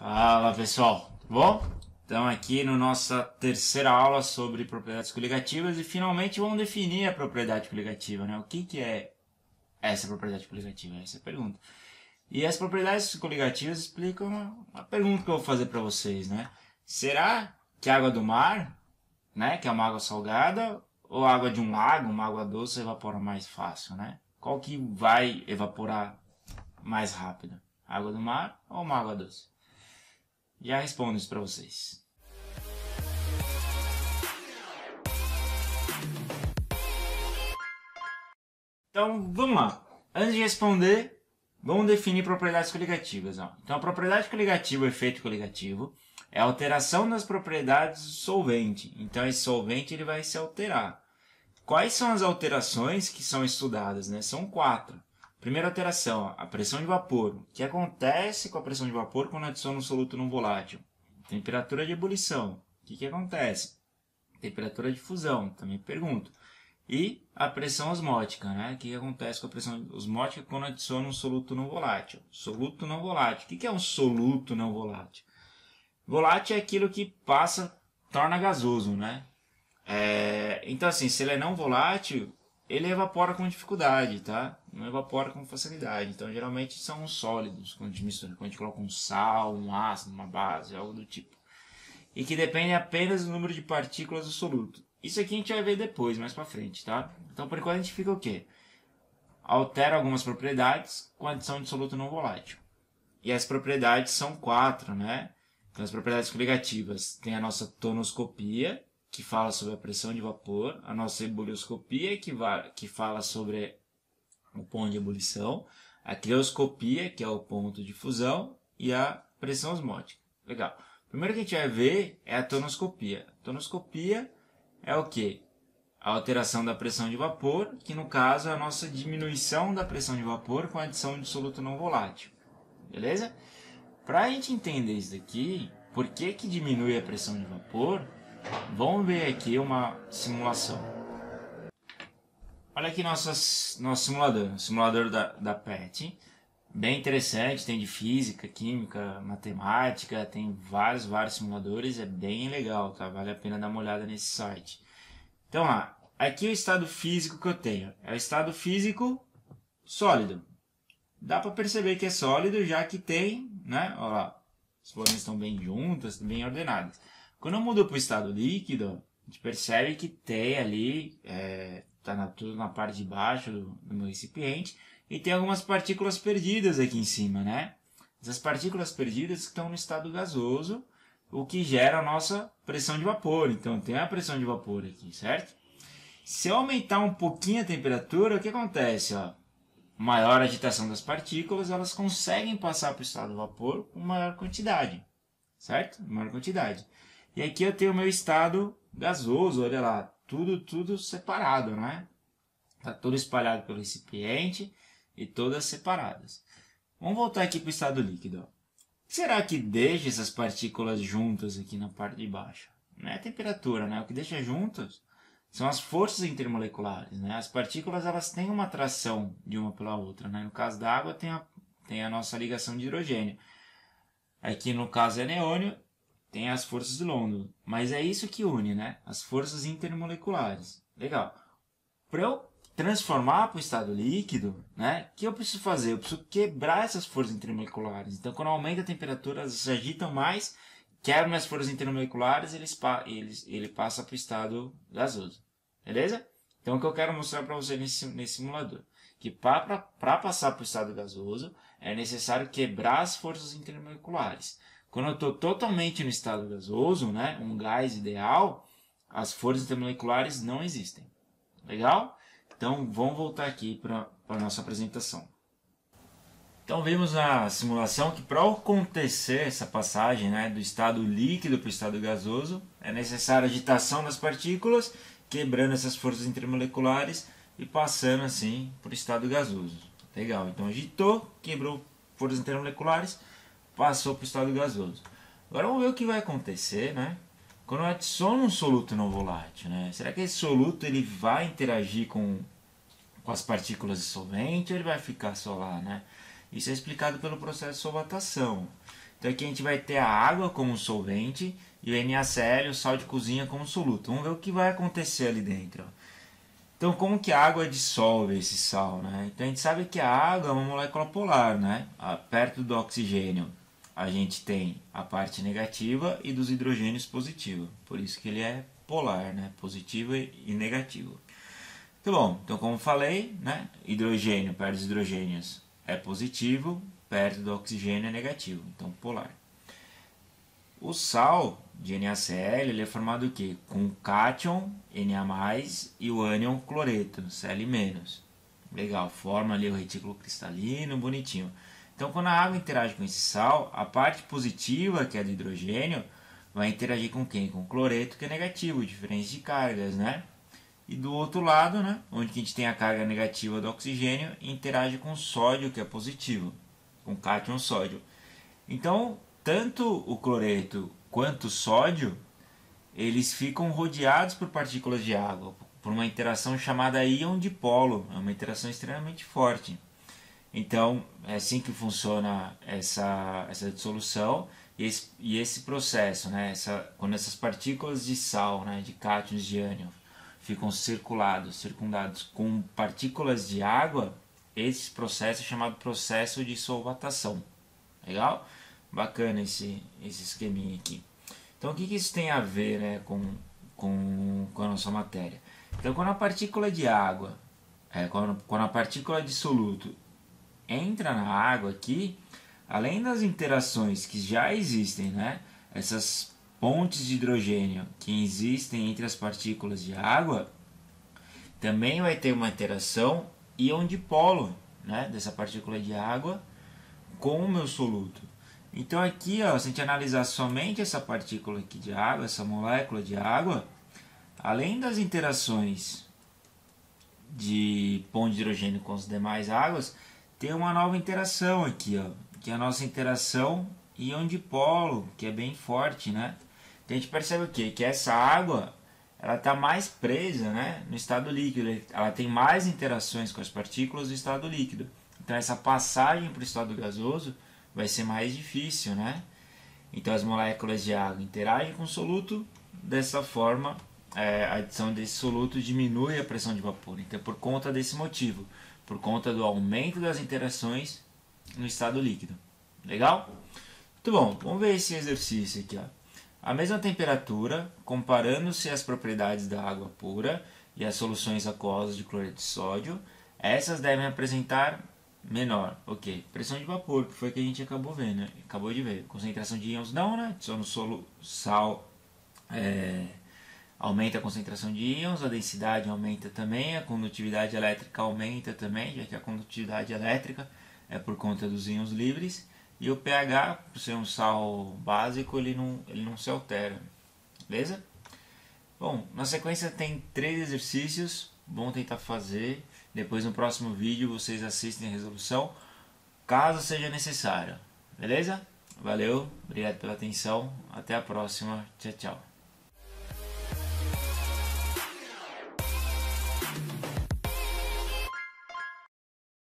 Fala pessoal, tudo bom? Estamos aqui na nossa terceira aula sobre propriedades coligativas e finalmente vamos definir a propriedade coligativa, né? O que é essa propriedade coligativa? Essa é a pergunta. E as propriedades coligativas explicam uma pergunta que eu vou fazer para vocês, né? Será que a água do mar, né, que é uma água salgada, ou a água de um lago, uma água doce, evapora mais fácil, né? Qual que vai evaporar mais rápido? Água do mar ou uma água doce? Já respondo isso para vocês. Então, vamos lá. Antes de responder, vamos definir propriedades coligativas. Ó. Então, a propriedade coligativa, o efeito coligativo, é a alteração das propriedades do solvente. Então, esse solvente ele vai se alterar. Quais são as alterações que são estudadas? Né? São 4. Primeira alteração, ó, a pressão de vapor. O que acontece com a pressão de vapor quando adiciona um soluto não volátil? Temperatura de ebulição. O que acontece? Temperatura de fusão, também pergunto. E a pressão osmótica, né? O que acontece com a pressão osmótica quando adiciona um soluto não volátil? Soluto não volátil. O que é um soluto não volátil? Volátil é aquilo que passa, torna gasoso, né? Então assim, se ele é não volátil, ele evapora com dificuldade, tá? Não evapora com facilidade. Então, geralmente são sólidos, quando a gente mistura, quando a gente coloca um sal, um ácido, uma base, algo do tipo. E que depende apenas do número de partículas do soluto. Isso aqui a gente vai ver depois, mais pra frente, tá? Então, por enquanto a gente fica o quê? Altera algumas propriedades com a adição de soluto não volátil. E as propriedades são 4, né? Então, as propriedades coligativas tem a nossa tonoscopia, que fala sobre a pressão de vapor, a nossa ebulioscopia, que fala sobre o ponto de ebulição, a crioscopia, que é o ponto de fusão, e a pressão osmótica. Legal. Primeiro que a gente vai ver é a tonoscopia. A tonoscopia é o quê? A alteração da pressão de vapor, que no caso é a nossa diminuição da pressão de vapor com a adição de soluto não volátil. Beleza? Para a gente entender isso daqui, por que diminui a pressão de vapor, vamos ver aqui uma simulação. Olha aqui nosso simulador, o simulador da PET. Bem interessante, tem de física, química, matemática, tem vários simuladores, é bem legal, tá? Vale a pena dar uma olhada nesse site. Então, lá, aqui é o estado físico que eu tenho. É o estado físico sólido. Dá para perceber que é sólido, já que tem, né? Olha lá, as flores estão bem juntas, bem ordenadas. Quando eu mudo para o estado líquido, a gente percebe que tem ali, está tudo na parte de baixo do meu recipiente, e tem algumas partículas perdidas aqui em cima, né? Essas partículas perdidas estão no estado gasoso, o que gera a nossa pressão de vapor. Então, tem a pressão de vapor aqui, certo? Se eu aumentar um pouquinho a temperatura, o que acontece? Ó? Maior agitação das partículas, elas conseguem passar para o estado de vapor com maior quantidade, certo? Maior quantidade. E aqui eu tenho o meu estado gasoso, olha lá, tudo separado, né? Está tudo espalhado pelo recipiente e todas separadas. Vamos voltar aqui para o estado líquido. Ó. O que será que deixa essas partículas juntas aqui na parte de baixo? Não é a temperatura, né? O que deixa juntas são as forças intermoleculares, né? As partículas elas têm uma atração de uma pela outra, né? No caso da água tem a nossa ligação de hidrogênio. Aqui no caso é neônio, tem as forças de London. Mas é isso que une, né? As forças intermoleculares. Legal. Para eu transformar para o estado líquido, né? O que eu preciso fazer? Eu preciso quebrar essas forças intermoleculares. Então, quando aumenta a temperatura, elas se agitam mais, quebram as forças intermoleculares e ele passa para o estado gasoso. Beleza? Então, o que eu quero mostrar para você nesse simulador? Que para passar para o estado gasoso, é necessário quebrar as forças intermoleculares. Quando eu estou totalmente no estado gasoso, né, um gás ideal, as forças intermoleculares não existem. Legal? Então, vamos voltar aqui para a nossa apresentação. Então, vimos na simulação que para acontecer essa passagem, né, do estado líquido para o estado gasoso, é necessária a agitação das partículas, quebrando essas forças intermoleculares e passando assim para o estado gasoso. Legal, então agitou, quebrou forças intermoleculares, passou para o estado gasoso. Agora vamos ver o que vai acontecer, né? Quando eu adiciono um soluto não volátil, né? Será que esse soluto ele vai interagir com as partículas de solvente ou ele vai ficar só lá, né? Isso é explicado pelo processo de solvatação. Então aqui a gente vai ter a água como solvente e o NaCl, o sal de cozinha, como soluto. Vamos ver o que vai acontecer ali dentro. Então como que a água dissolve esse sal, né? Então a gente sabe que a água é uma molécula polar, né? Perto do oxigênio a gente tem a parte negativa e dos hidrogênios positiva. Por isso que ele é polar, né? Positivo e negativo. Muito bom, então como falei, né? Hidrogênio perto dos hidrogênios é positivo, perto do oxigênio é negativo, então polar. O sal de NaCl ele é formado o quê? Com o cátion, Na+, e o ânion cloreto, Cl-. Legal, forma ali o retículo cristalino, bonitinho. Então quando a água interage com esse sal, a parte positiva, que é do hidrogênio, vai interagir com quem? Com o cloreto, que é negativo, diferença de cargas, né? E do outro lado, né, onde a gente tem a carga negativa do oxigênio, interage com o sódio, que é positivo, com cátion sódio. Então, tanto o cloreto quanto o sódio, eles ficam rodeados por partículas de água, por uma interação chamada íon dipolo, é uma interação extremamente forte. Então, é assim que funciona essa dissolução e esse processo, né, quando essas partículas de sal, né, de cátions de ânion, ficam circundados com partículas de água, esse processo é chamado processo de solvatação. Legal? Bacana esse esqueminha aqui. Então o que isso tem a ver, né, com a nossa matéria? Então quando a partícula de água, quando a partícula de soluto entra na água aqui, além das interações que já existem, né, essas pontes de hidrogênio que existem entre as partículas de água, também vai ter uma interação íon dipolo, né, dessa partícula de água com o meu soluto. Então aqui, ó, se a gente analisar somente essa partícula aqui de água, essa molécula de água, além das interações de ponte de hidrogênio com as demais águas, tem uma nova interação aqui, ó, que é a nossa interação íon dipolo, que é bem forte, né? Então a gente percebe o quê? Que essa água ela está mais presa, né, no estado líquido, ela tem mais interações com as partículas do estado líquido. Então essa passagem para o estado gasoso vai ser mais difícil, né? Então as moléculas de água interagem com o soluto, dessa forma a adição desse soluto diminui a pressão de vapor. Então por conta desse motivo, por conta do aumento das interações no estado líquido. Legal? Muito bom, vamos ver esse exercício aqui, ó. A mesma temperatura, comparando-se as propriedades da água pura e as soluções aquosas de cloreto de sódio, essas devem apresentar menor, ok, pressão de vapor, que foi o que a gente acabou vendo, né? Acabou de ver, concentração de íons não, né? Só no sal aumenta a concentração de íons, a densidade aumenta também, a condutividade elétrica aumenta também, já que a condutividade elétrica é por conta dos íons livres. E o pH, por ser um sal básico, ele não se altera. Beleza? Bom, na sequência tem 3 exercícios. Bom tentar fazer. Depois no próximo vídeo vocês assistem a resolução, caso seja necessário. Beleza? Valeu, obrigado pela atenção. Até a próxima. Tchau, tchau.